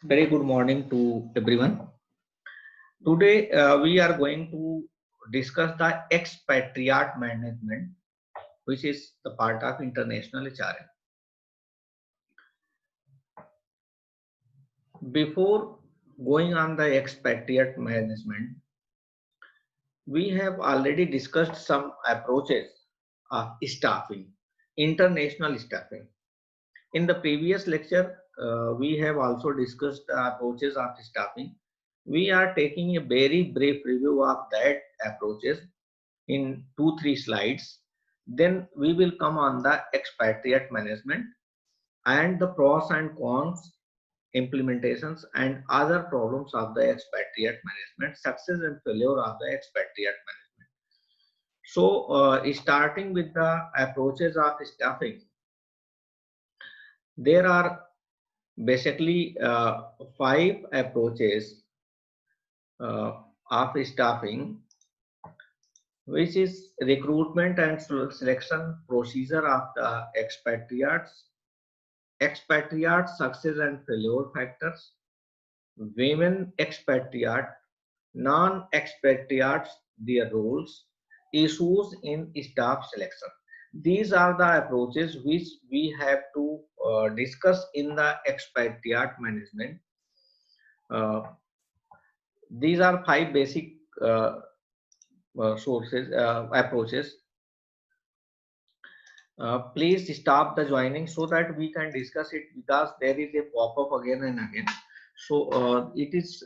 Very good morning to everyone. Today we are going to discuss the expatriate management, which is the part of international HRM. Before going on the expatriate management, we have already discussed some approaches of staffing, international staffing. In the previous lecture, we have also discussed the approaches of staffing. We are taking a very brief review of that approaches in 2-3 slides. Then we will come on the expatriate management and the pros and cons, implementations and other problems of the expatriate management, success and failure of the expatriate management. So starting with the approaches of staffing, there are basically 5 approaches of staffing, which is recruitment and selection procedure of the expatriates, expatriate success and failure factors, women expatriate, non-expatriates, their roles, issues in staff selection. These are the approaches which we have to discuss in the expatriate management. Uh, these are 5 basic sources approaches. Please stop the joining so that we can discuss it, because there is a pop-up again and again. So it is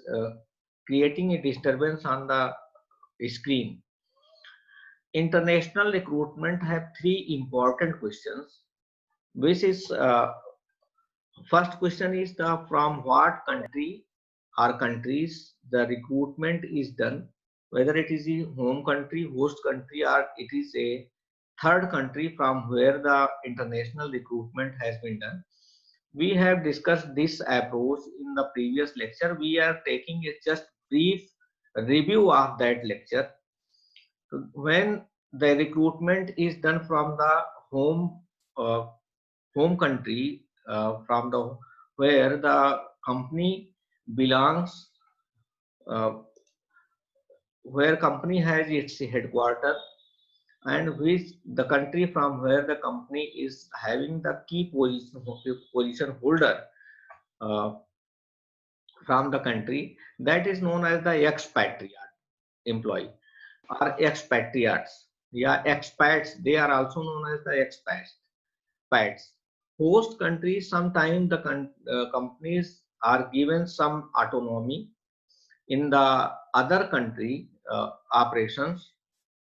creating a disturbance on the screen. International recruitment have 3 important questions, which is first question is the from what country or countries the recruitment is done, whether it is a home country, host country, or it is a third country from where the international recruitment has been done. We have discussed this approach in the previous lecture. We are taking a just brief review of that lecture. When the recruitment is done from the uh, home country, from the where the company belongs, uh, where company has its headquarters, and which the country from where the company is having the key position holder uh, from the country, that is known as the expatriate employee or expatriates. Yeah, expats, they are also known as the expats. Host countries, sometimes the companies are given some autonomy in the other country operations,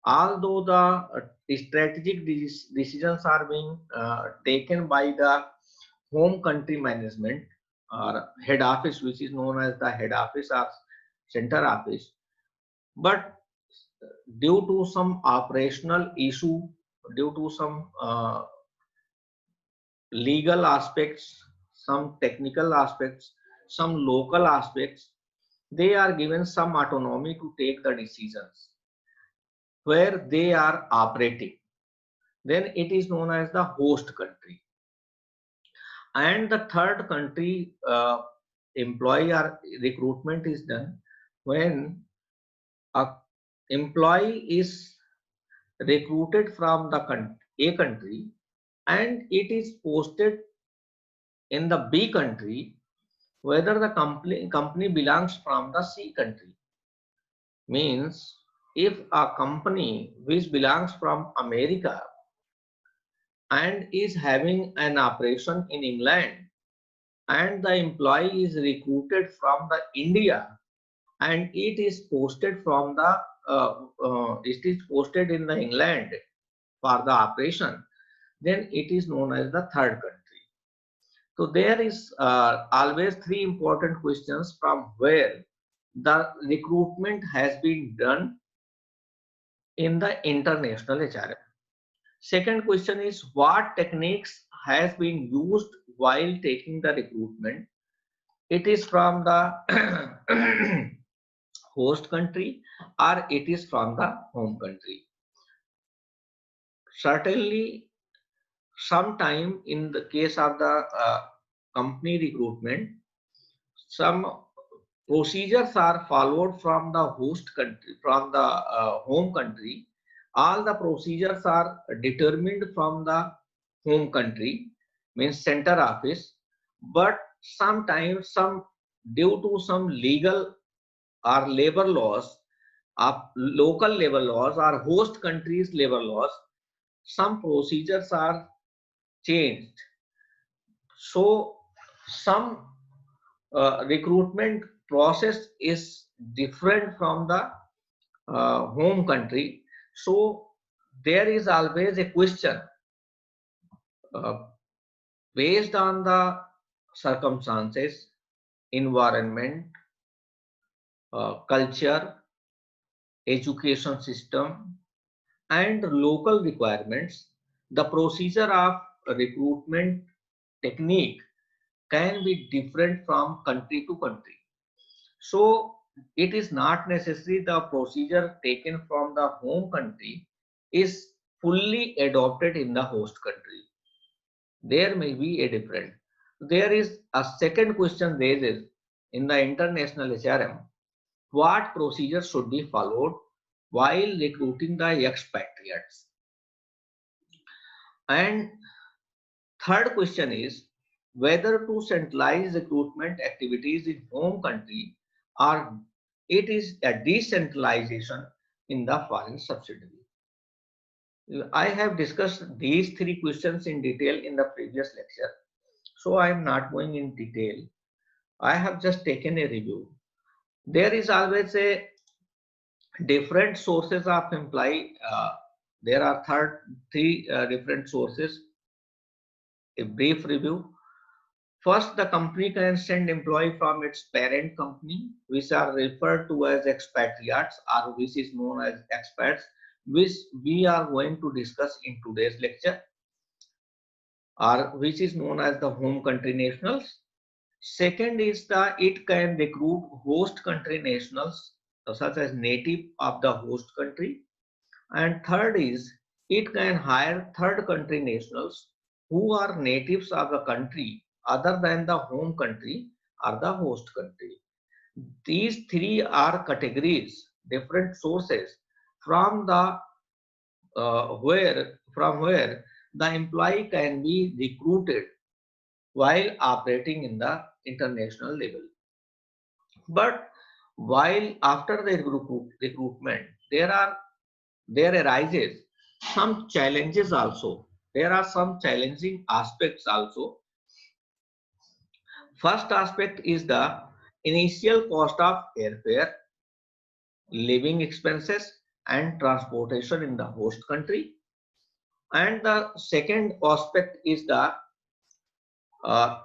although the strategic decisions are being taken by the home country management or head office, which is known as the head office or center office. But due to some operational issue, due to some legal aspects, some technical aspects, some local aspects, they are given some autonomy to take the decisions where they are operating. Then it is known as the host country. And the third country employee or recruitment is done when a employee is recruited from the A country and it is posted in the B country, whether the company belongs from the C country. Means if a company which belongs from America and is having an operation in England, and the employee is recruited from the India and it is posted from the it is posted in the England for the operation, then it is known as the third country. So there is always 3 important questions from where the recruitment has been done in the international HRM. Second question is what techniques has been used while taking the recruitment. It is from the host country or it is from the home country. Certainly, sometime in the case of the company recruitment, some procedures are followed from the host country, from the home country. All the procedures are determined from the home country, means center office, but sometimes some due to some legal or labor laws, local labor laws or host countries labor laws, some procedures are changed. So some recruitment process is different from the home country. So there is always a question uh, based on the circumstances, environment, culture, education system, and local requirements. The procedure of recruitment technique can be different from country to country. So it is not necessary the procedure taken from the home country is fully adopted in the host country. There may be a difference. There is a second question raised in the international HRM. What procedures should be followed while recruiting the expatriates? And third question is whether to centralize recruitment activities in home country or it is a decentralization in the foreign subsidiary. I have discussed these three questions in detail in the previous lecture, so I am not going in detail. I have just taken a review. There is always a different sources of employee. There are three different sources. A brief review. First, the company can send employee from its parent company, which are referred to as expatriates or which is known as expats, which we are going to discuss in today's lecture, or which is known as the home country nationals. Second is that it can recruit host country nationals, such as native of the host country. And third is it can hire third country nationals who are natives of the country other than the home country or the host country. These three are categories, different sources from the where the employee can be recruited while operating in the international level. But while after the recruitment, there arises some challenges also. There are some challenging aspects also. First aspect is the initial cost of airfare, living expenses, and transportation in the host country. And the second aspect is the uh,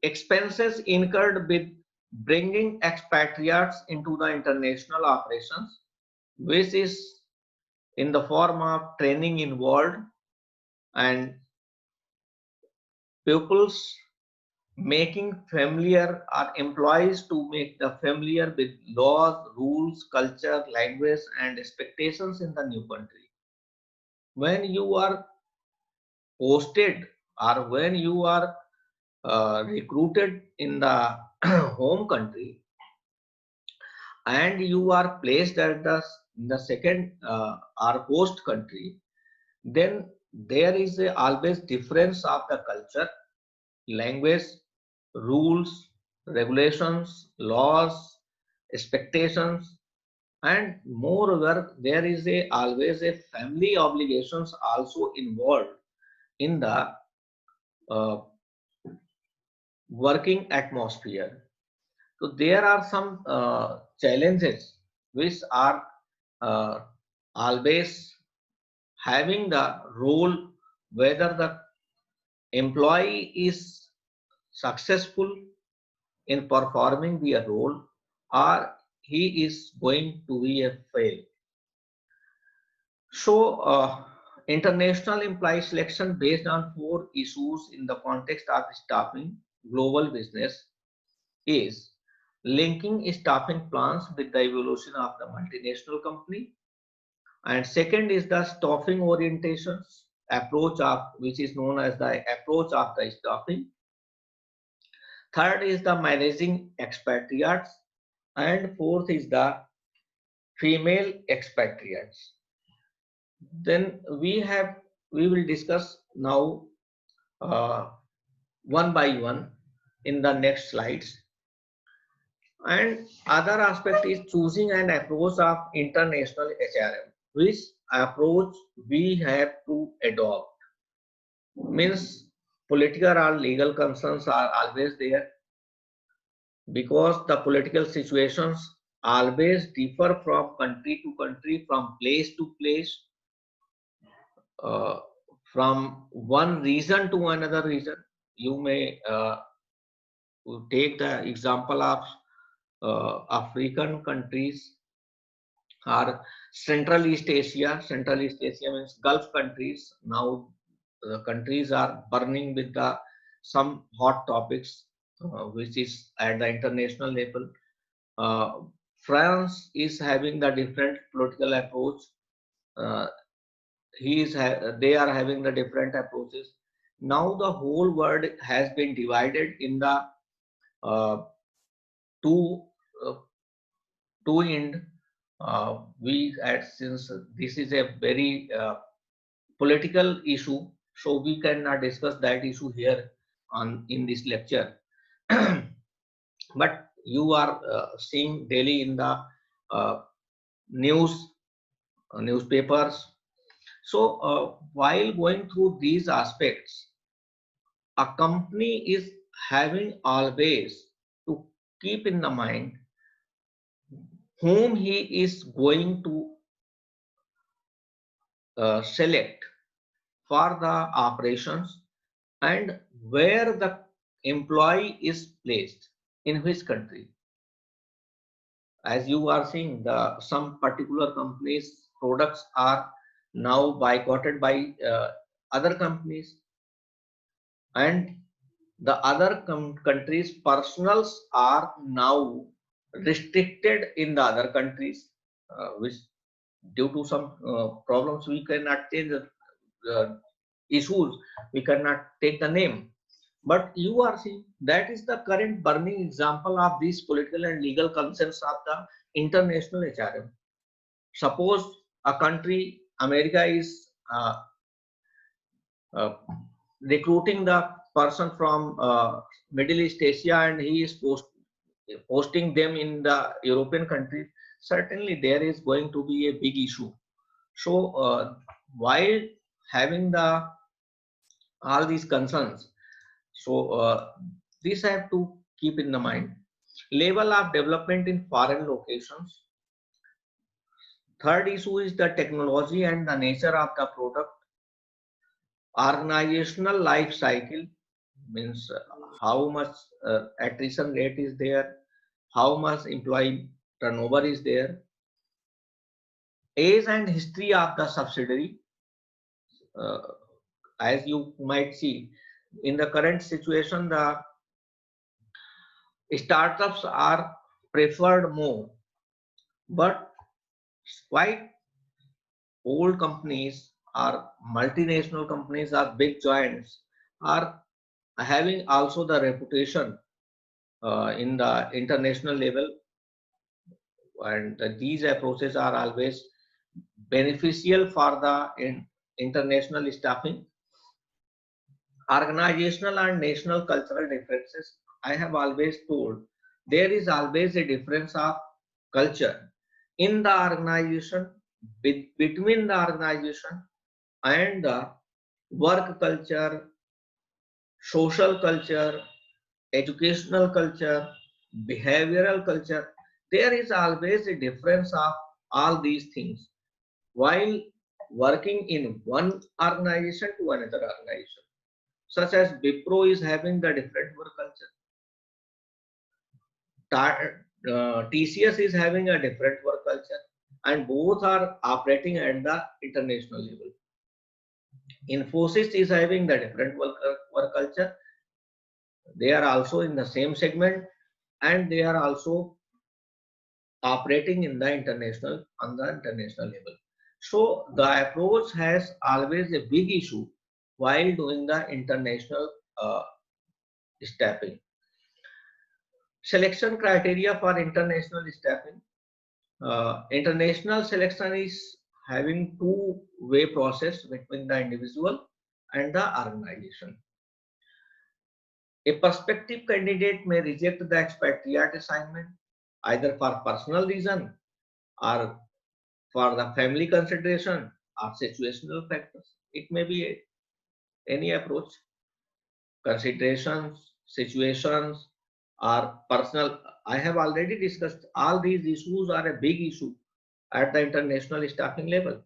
expenses incurred with bringing expatriates into the international operations, which is in the form of training involved and pupils making familiar or employees to make the familiar with laws, rules, culture, language, and expectations in the new country. When you are posted or when you are recruited in the home country and you are placed at the second or host country, then there is always difference of the culture, language, rules, regulations, laws, expectations, and moreover, there is always a family obligations also involved in the uh, working atmosphere. So there are some challenges which are uh, always having the role whether the employee is successful in performing the role or he is going to be a fail. So international employee selection based on four issues in the context of staffing global business is linking staffing plans with the evolution of the multinational company. And second is the staffing orientations approach of which is known as the approach of the staffing. Third is the managing expatriates, and fourth is the female expatriates. Then we will discuss now uh, one by one in the next slides. And other aspect is choosing an approach of international HRM. Which approach we have to adopt? Means political or legal concerns are always there, because the political situations always differ from country to country, from place to place, uh, from one region to another region. You may take the example of African countries or Central East Asia. Central East Asia means Gulf countries. Now the countries are burning with the some hot topics, which is at the international level. Uh, France is having the different political approach. Uh, they are having the different approaches. Now the whole world has been divided in the uh, two uh, two end. We at since this is a very political issue, so we cannot discuss that issue here on in this lecture. But you are seeing daily in the uh, news newspapers. So while going through these aspects, a company is having always to keep in the mind whom he is going to select for the operations, and where the employee is placed in which country. As you are seeing, the some particular companies products are now boycotted by other companies, and the other countries personals are now restricted in the other countries, which due to some problems we cannot change the issues, we cannot take the name. But you are seeing that is the current burning example of these political and legal concerns of the international HRM. Suppose a country, America, is uh, recruiting the person from Middle East Asia, and he is posting them in the European countries. Certainly there is going to be a big issue. So while having the all these concerns, so these have to keep in the mind. Level of development in foreign locations. Third issue is the technology and the nature of the product. Organizational life cycle means how much attrition rate is there, how much employee turnover is there. Age and history of the subsidiary. Uh, as you might see, in the current situation, the startups are preferred more, but quite old companies or multinational companies or big giants are having also the reputation in the international level, and these approaches are always beneficial for the international staffing. Organizational and national cultural differences. I have always told there is always a difference of culture in the organization, between the organization and the work culture, social culture, educational culture, behavioral culture. There is always a difference of all these things while working in one organization to another organization. Such as Wipro is having the different work culture. TCS is having a different work culture, and both are operating at the international level. Infosys is having the different work culture. They are also in the same segment, and they are also operating in the international on the international level. So the approach has always a big issue while doing the international staffing. Selection criteria for international staffing. International selection is having two-way process between the individual and the organization. A prospective candidate may reject the expatriate assignment either for personal reason or for the family consideration or situational factors. It may be any approach, considerations, situations, or personal. I have already discussed all these issues are a big issue at the international staffing level.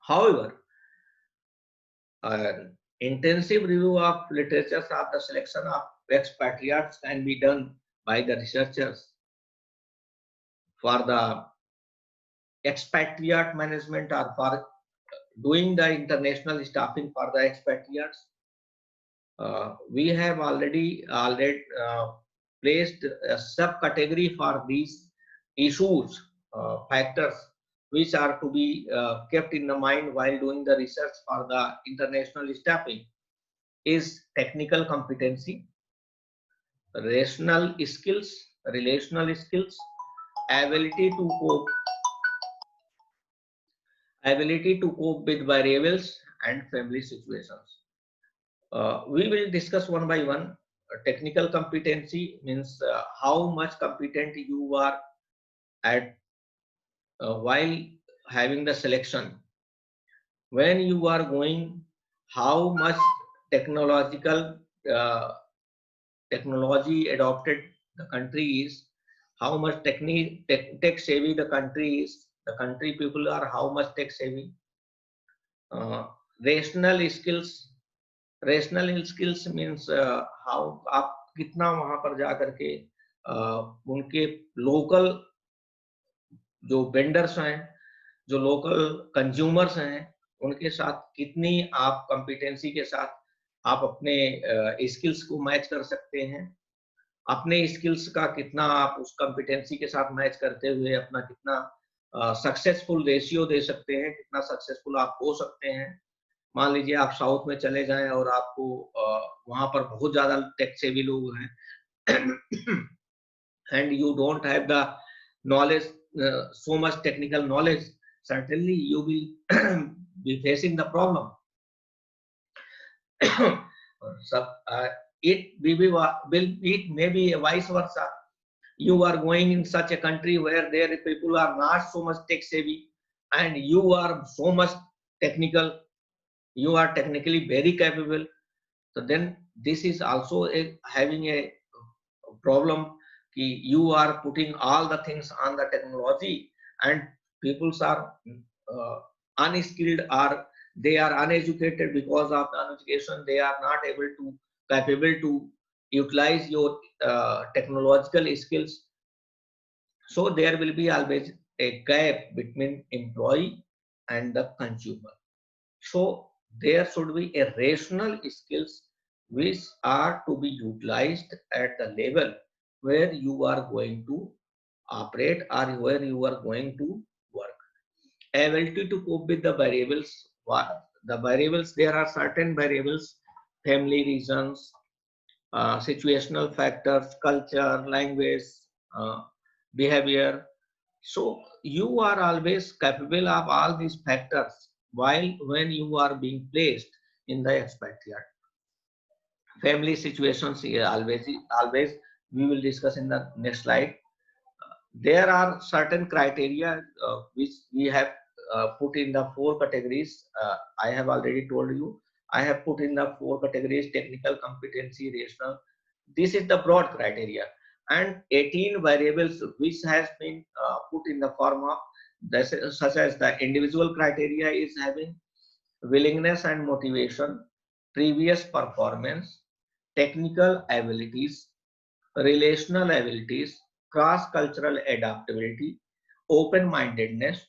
However, an intensive review of literatures of the selection of expatriates can be done by the researchers for the expatriate management or for doing the international staffing for the expatriates. We have already placed a subcategory for these issues, factors which are to be kept in the mind while doing the research for the international staffing is technical competency, rational skills, relational skills, ability to cope, ability to cope with variables and family situations. We will discuss one by one. Technical competency means how much competent you are at while having the selection. When you are going, how much technological uh, technology adopted the country is, how much tech savvy the country is, the country people are how much tech savvy. Uh, rational skills, rational skills means how आप कितना वहां पर जा करके उनके local जो vendors हैं, जो लोकल कंज्यूमर्स हैं, उनके साथ कितनी आप कॉम्पिटेंसी के साथ आप अपने स्किल्स को मैच कर सकते हैं, अपने स्किल्स का कितना आप उस कॉम्पिटेंसी के साथ मैच करते हुए अपना कितना सक्सेसफुल रेशियो दे सकते हैं, कितना सक्सेसफुल आप हो सकते हैं। मान लीजिए आप साउथ में चले जाएं और आपको वहां पर बहुत ज्यादा टेक सेवी लोग हैं and you don't have the knowledge, so much technical knowledge, certainly you will be facing the problem. So, it may be vice versa. You are going in such a country where there people are not so much tech savvy and you are so much technical, you are technically very capable, so then this is also having a problem कि you are putting all the things on the technology and peoples are unskilled or they are uneducated because of the uneducation, they are not able to capable to utilize your technological skills. So there will be always a gap between employee and the consumer. So there should be a rational skills which are to be utilized at the level where you are going to operate or where you are going to work. Ability to cope with the variables. The variables, there are certain variables, family reasons, situational factors, culture, language, uh, behavior. So you are always capable of all these factors while when you are being placed in the expatriate. Family situations always we will discuss in the next slide. There are certain criteria which we have put in the four categories. I have already told you. I have put in the four categories: technical competency, rational. This is the broad criteria, and 18 variables which has been put in the form of this, such as the individual criteria is having willingness and motivation, previous performance, technical abilities, relational abilities, cross-cultural adaptability, open-mindedness,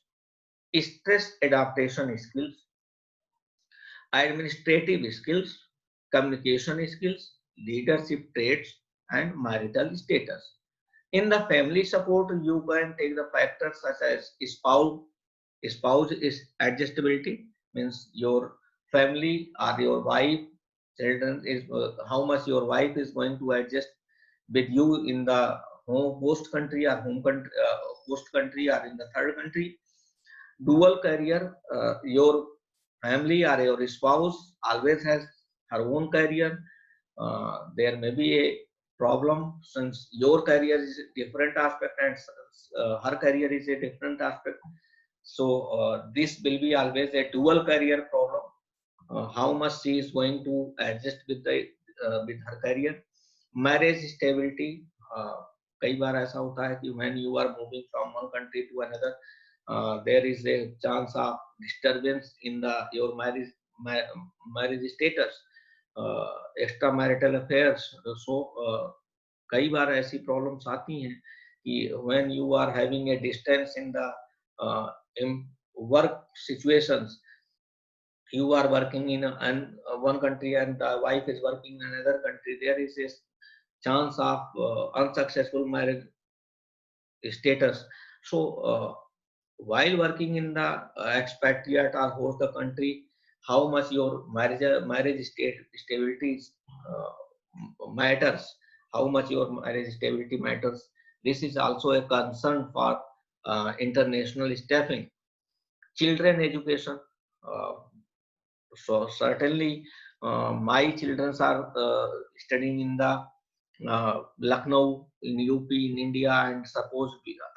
stress adaptation skills, administrative skills, communication skills, leadership traits, and marital status. In the family support, you can take the factors such as spouse. Spouse is adjustability, means your family or your wife, children is how much your wife is going to adjust with you in the host country or host country or in the third country. Dual career, your family or your spouse always has her own career. There may be a problem since your career is a different aspect and her career is a different aspect. So this will be always a dual career problem. How much she is going to adjust with her career. Marriage stability. कई बार ऐसा होता है कि when you are moving from one country to another, there is a chance of disturbance in the your marriage status, extramarital affairs. So कई बार ऐसी problems आती हैं कि when you are having a distance in the in work situations, you are working in one country and the wife is working in another country, there is a chance of unsuccessful marriage status. So while working in the expatriate or host the country, how much your marriage stability matters, how much your marriage stability matters. This is also a concern for international staffing. Children education. Uh, so certainly, my children are studying in the Lucknow in UP in India, and suppose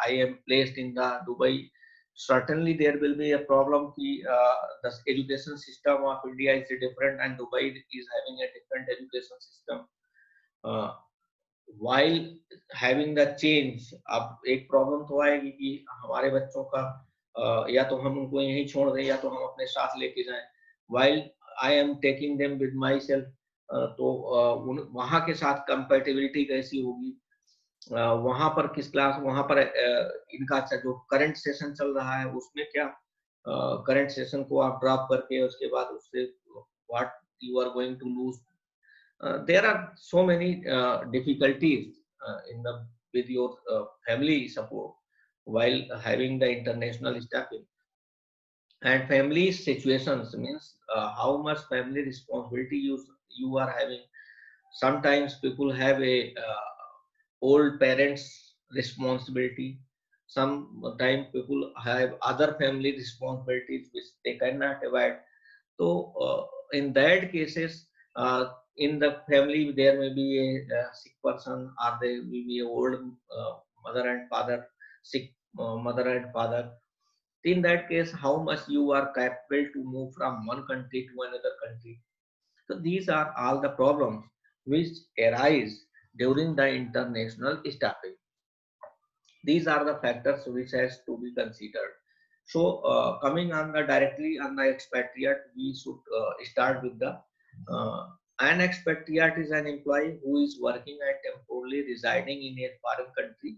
I am placed in the Dubai. Certainly, there will be a problem. The education system of India is different, and Dubai is having a different education system. Uh, while having the change, अब एक problem तो आएगी कि हमारे बच्चों का या तो हम उनको यहीं छोड़ दें या तो हम अपने साथ लेके जाएं. While I am taking them with myself, तो वहाँ के साथ कंपेटिबिलिटी कैसी होगी, वहाँ पर किस क्लास, वहाँ पर इनका अच्छा जो करंट सेशन चल रहा है उसमें क्या करंट सेशन को आप ड्रॉप करके उसके बाद उससे what you are going to lose. There are so many difficulties in the with your family support while having the international staffing. And family situations means how much family responsibility you are having. Sometimes people have a old parents responsibility. Sometimes people have other family responsibilities which they cannot avoid. So in that cases, in the family there may be a sick person, or there may be a old mother and father, sick mother and father. In that case, how much you are capable to move from one country to another country. So these are all the problems which arise during the international staffing. These are the factors which has to be considered. So coming on the directly on the expatriate, we should start with the an expatriate is an employee who is working and temporarily residing in a foreign country.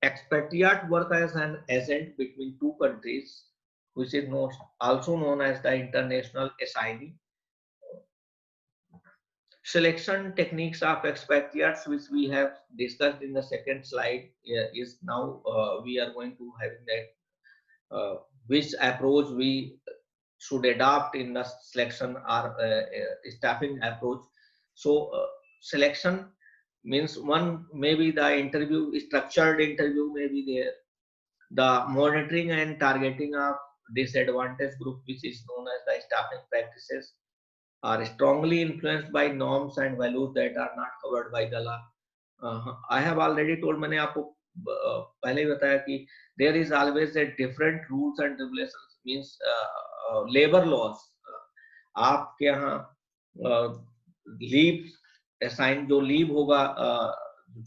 Expatriate work as an agent between two countries, which is also known as the international assignee. Selection techniques of expatriates, which we have discussed in the second slide, is now we are going to having that which approach we should adopt in the selection or staffing approach. So selection means one maybe the interview structured interview may be there, the monitoring and targeting of disadvantaged group, which is known as the staffing practices, are strongly influenced by norms and values that are not covered by the law. I have already told, मैंने आपको पहले ही बताया कि there is always a different rules and regulations, means labor laws. आपके यहाँ leave assign जो leave होगा,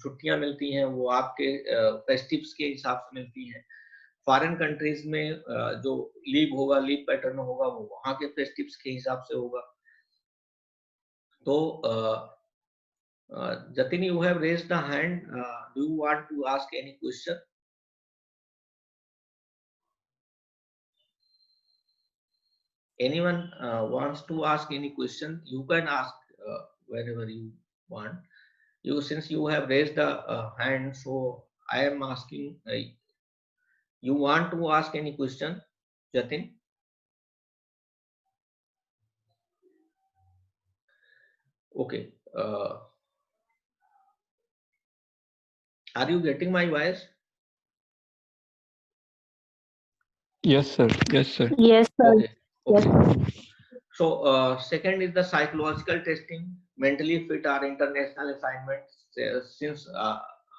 छुट्टियां मिलती हैं वो आपके फेस्टिव्स के हिसाब से मिलती हैं. फॉरेन कंट्रीज में जो लीव होगा, लीव पैटर्न होगा, वो वहाँ के फेस्टिव्स के हिसाब से होगा. So, Jatin, you have raised a hand. Do you want to ask any question? Anyone wants to ask any question? You can ask wherever you want. Since you have raised a hand, so I am asking. You want to ask any question, Jatin? Okay. Are you getting my voice? Yes, sir. Yes, sir. Yes, sir. Okay. Yes, Okay. sir. So second is the psychological testing, mentally fit or international assignments. Since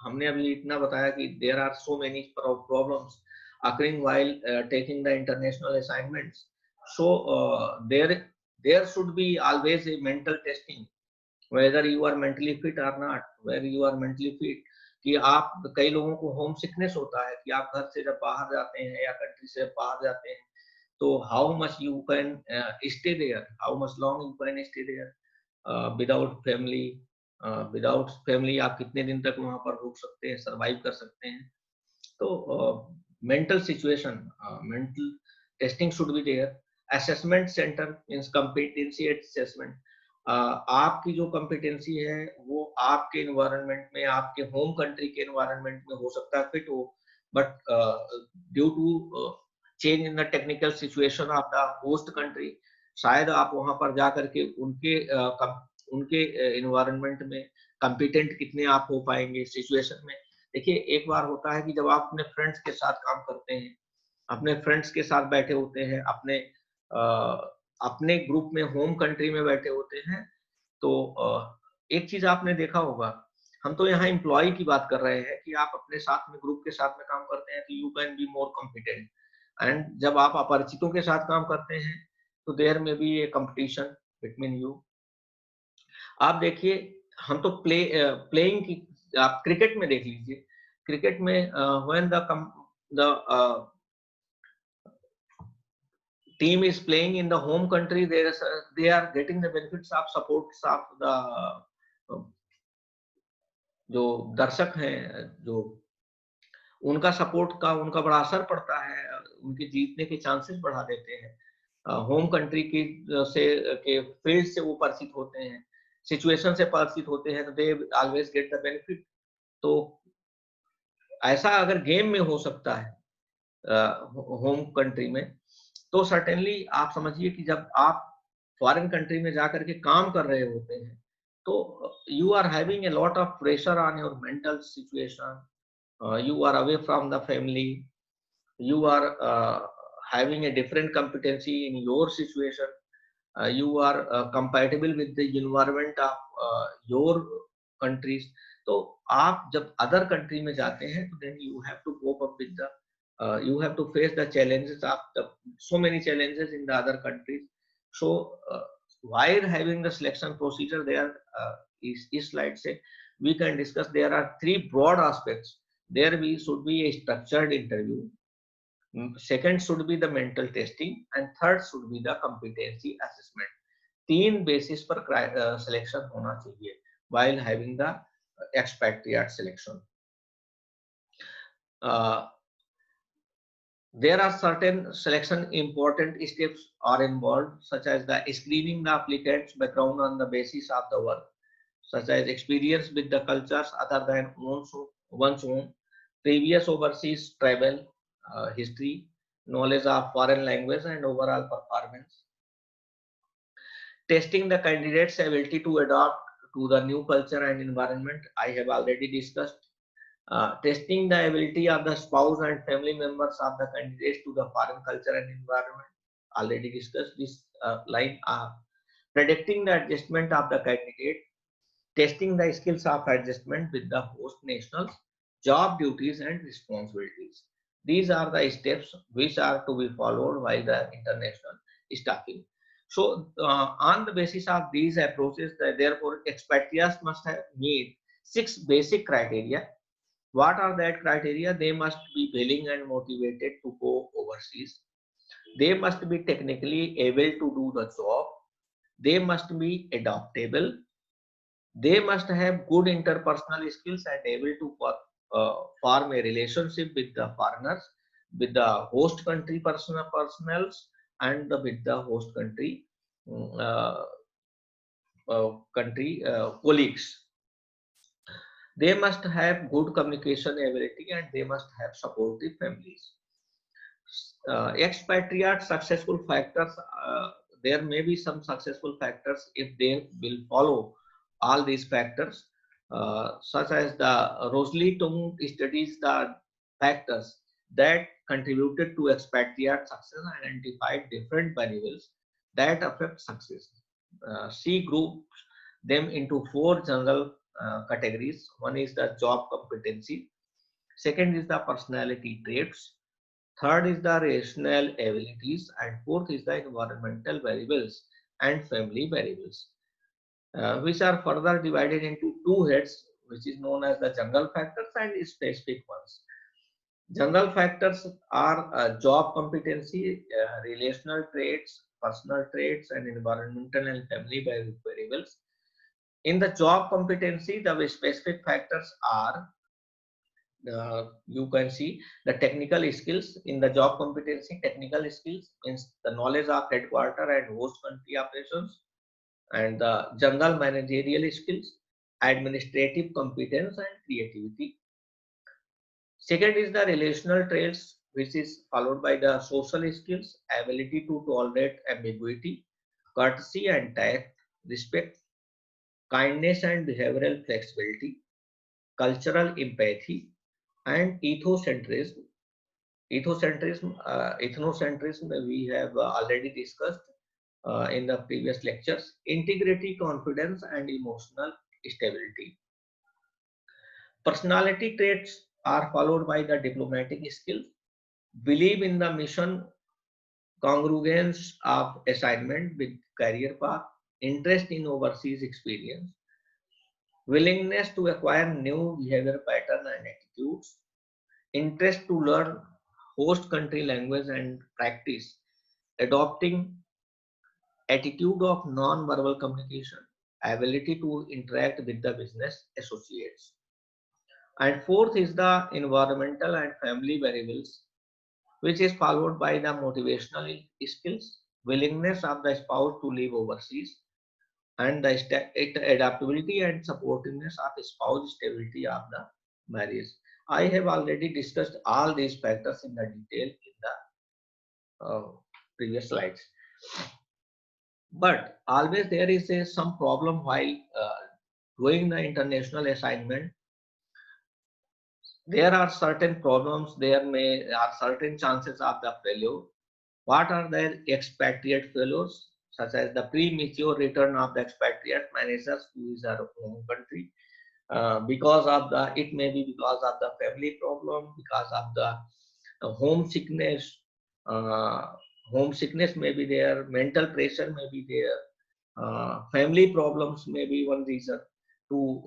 हमने अभी इतना बताया कि there are so many problems occurring while taking the international assignments. So there should be always a mental testing, whether you are mentally fit or not, whether you are mentally fit. कि आप, कई लोगों को home sickness होता है कि आप घर से जब बाहर जाते हैं या कंट्री से बाहर जाते हैं, तो how much you can stay there, how much long you can stay there without family, without family आप कितने दिन तक वहां पर रुक सकते हैं, सरवाइव कर सकते हैं. तो mental situation, mental testing should be there. Assessment centre means competency assessment. आपकी जो कॉम्पिटेंसी है वो आपके एनवायरनमेंट में, आपके होम कंट्री के एनवायरनमेंट में हो सकता है फिट हो, but due to change in the technical situation of the host country, शायद आप वहां पर जा करके उनके एनवायरनमेंट में कॉम्पिटेंट कितने आप हो पाएंगे सिचुएशन में. देखिए, एक बार होता है कि जब आप अपने फ्रेंड्स के साथ काम करते हैं, अपने फ्रेंड्स के साथ बैठे होते हैं, अपने ग्रुप में होम कंट्री में बैठे होते हैं, तो एक चीज आपने देखा होगा, हम तो यहाँ एम्प्लॉय की बात कर रहे हैं कि आप अपने साथ में ग्रुप के साथ में काम करते हैं तो you can be more competent. And जब आप अपरिचितों के साथ काम करते हैं तो there may be a competition between you. आप देखिए, हम तो प्लेइंग की, आप क्रिकेट में देख लीजिए, क्रिकेट में when the team is playing in the home country, they are getting the benefits of supports of the जो दर्शक हैं, जो उनका सपोर्ट का उनका बड़ा असर पड़ता है, उनके जीतने के चांसेस बढ़ा देते हैं. होम कंट्री की से के फील्ड से वो परिचित होते हैं, सिचुएशन से परिचित होते हैं, तो they always get the benefit. तो ऐसा अगर गेम में हो सकता है होम कंट्री में, तो सर्टेनली आप समझिए कि जब आप फॉरेन कंट्री में जाकर के काम कर रहे होते हैं, तो you are having a lot of pressure on your mental situation, you are away from the family, you are having a different competency in your situation, you are compatible with the environment of your countries. तो आप जब other country में जाते हैं तो then you have to cope up with the you have to face the challenges of the so many challenges in the other countries. So while having the selection procedure there, is slide say we can discuss, there are three broad aspects. There we should be a structured interview, second should be the mental testing, and third should be the competency assessment. तीन basis पर selection होना चाहिए while having the expatriate selection. There are certain selection important steps are involved, such as the screening the applicant's background on the basis of the work, such as experience with the cultures other than one's own, previous overseas travel history, knowledge of foreign language, and overall performance. Testing the candidate's ability to adapt to the new culture and environment, I have already discussed. Testing the ability of the spouse and family members of the candidates to the foreign culture and environment, already discussed this line. Predicting the adjustment of the candidate, testing the skills of adjustment with the host nationals, job duties and responsibilities. These are the steps which are to be followed by the international staffing. So, on the basis of these approaches, therefore, expatriates must have meet 6 basic criteria. What are that criteria? They must be willing and motivated to go overseas. They must be technically able to do the job. They must be adaptable. They must have good interpersonal skills and able to form a relationship with the foreigners, with the host country personnels, and with the host country uh, colleagues. They must have good communication ability and they must have supportive families. Expatriate successful factors, there may be some successful factors if they will follow all these factors. such as the Rosalie Tung studies the factors that contributed to expatriate success and identified different variables that affect success. She grouped them into four general categories. One is the job competency, second is the personality traits, third is the rational abilities, and fourth is the environmental variables and family variables, which are further divided into two heads, which is known as the general factors and specific ones. General factors are job competency, relational traits, personal traits, and environmental and family variables. In the job competency, the specific factors are, you can see the technical skills. In the job competency, technical skills means the knowledge of headquarter and host country operations, and the general managerial skills, administrative competence, and creativity. Second is the relational traits, which is followed by the social skills, ability to tolerate ambiguity, courtesy and tact, respect, kindness and behavioral flexibility, cultural empathy, and ethocentrism. Ethnocentrism we have already discussed in the previous lectures. Integrity, confidence, and emotional stability. Personality traits are followed by the diplomatic skills, believe in the mission, congruence of assignment with career path, interest in overseas experience, willingness to acquire new behavior pattern and attitudes, interest to learn host country language and practice, adopting attitude of non-verbal communication, ability to interact with the business associates. And fourth is the environmental and family variables, which is followed by the motivational skills, willingness of the spouse to live overseas, and the adaptability and supportiveness of the spouse stability of the marriage. I have already discussed all these factors in the detail in the previous slides. But always there is some problem while doing the international assignment. There are certain problems, there are certain chances of the failure. What are the expatriate failures? Such as the premature return of the expatriate managers to his home country, because of the, it may be because of the family problem, because of the homesickness. uh, Homesickness may be there, mental pressure may be there, family problems may be one reason to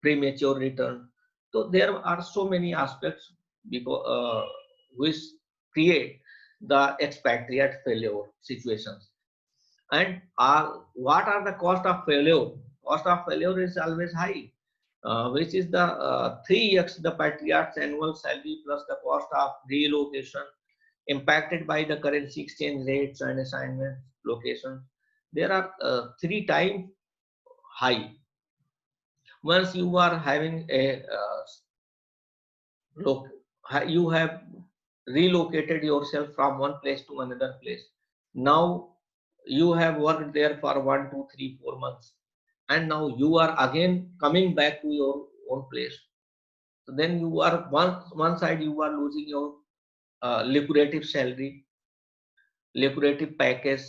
premature return. So there are so many aspects because which create the expatriate failure situations. And what are the cost of failure? Cost of failure is always high, which is the 3x the patriarch's annual salary plus the cost of relocation, impacted by the currency exchange rates and assignment locations. There are 3 times high. Once you are having a look, you have relocated yourself from one place to another place. Now you have worked there for 1, 2, 3, 4 months, and now you are again coming back to your own place. So then you are one side you are losing your lucrative salary, lucrative package.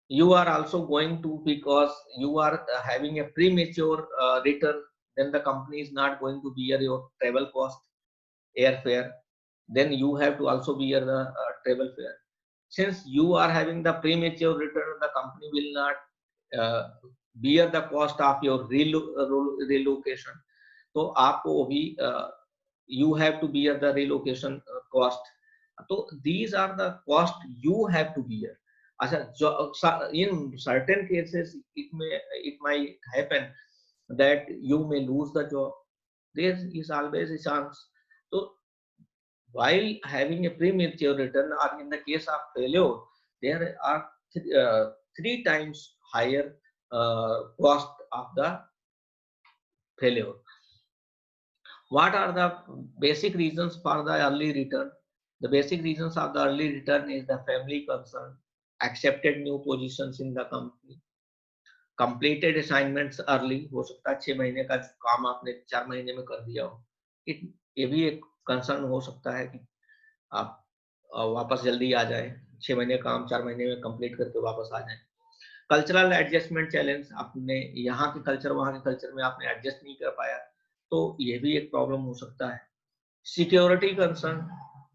You are also going to, because you are having a premature return, then the company is not going to bear your travel cost, airfare. Then you have to also bear the travel fare. Since you are having the premature return, the company will not bear the cost of your relocation. So आपको भी you have to bear the relocation cost. So these are the cost you have to bear. In certain cases, it might happen that you may lose the job. There is always a chance. So while having a premature return, or in the case of failure, there are 3 times higher cost of the failure. What are the basic reasons for the early return? The basic reasons of the early return is the family concern, accepted new positions in the company, completed assignments early, हो सकता है 6 महीने का काम आपने 4 महीने में कर दिया हो। ये भी एक कंसर्न हो सकता है कि आप वापस जल्दी आ जाए, 6 महीने काम 4 महीने में कंप्लीट करके वापस आ जाए। कल्चरल एडजस्टमेंट चैलेंज, आपने यहाँ के कल्चर वहाँ के कल्चर में आपने एडजस्ट नहीं कर पाया, तो ये भी एक प्रॉब्लम हो सकता है। सिक्योरिटी कंसर्न,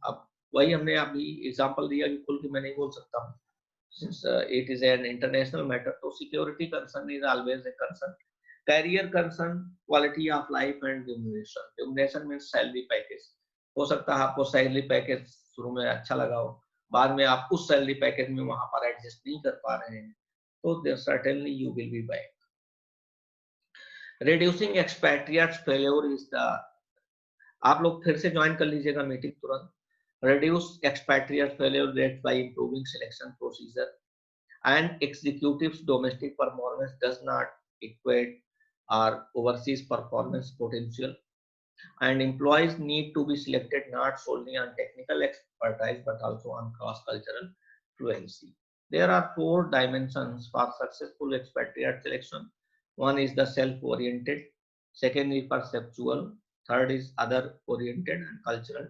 अब वही हमने अभी एग्जांपल दिया कि खुल के मैं नहीं बोल सकता हूँ, since it is an international matter, तो security concern is always a concern. Career concern, quality of life and remuneration. Remuneration means salary package. हो सकता है आपको सैलरी पैकेज शुरू में अच्छा लगा हो, बाद में आप उस सैलरी पैकेज में वहां पर एडजस्ट नहीं कर पा रहे हैं, तो certainly you will be back. Reducing expatriates failure is the, आप लोग फिर से ज्वाइन कर लीजिएगा मीटिंग तुरंत। Reduce expatriate failure rate by improving selection procedure, and executives' domestic performance does not equate our overseas performance potential, and employees need to be selected not solely on technical expertise but also on cross-cultural fluency. There are 4 dimensions for successful expatriate selection. One is the self-oriented, second is perceptual, third is other-oriented, and cultural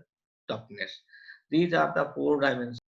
toughness. These are the 4 dimensions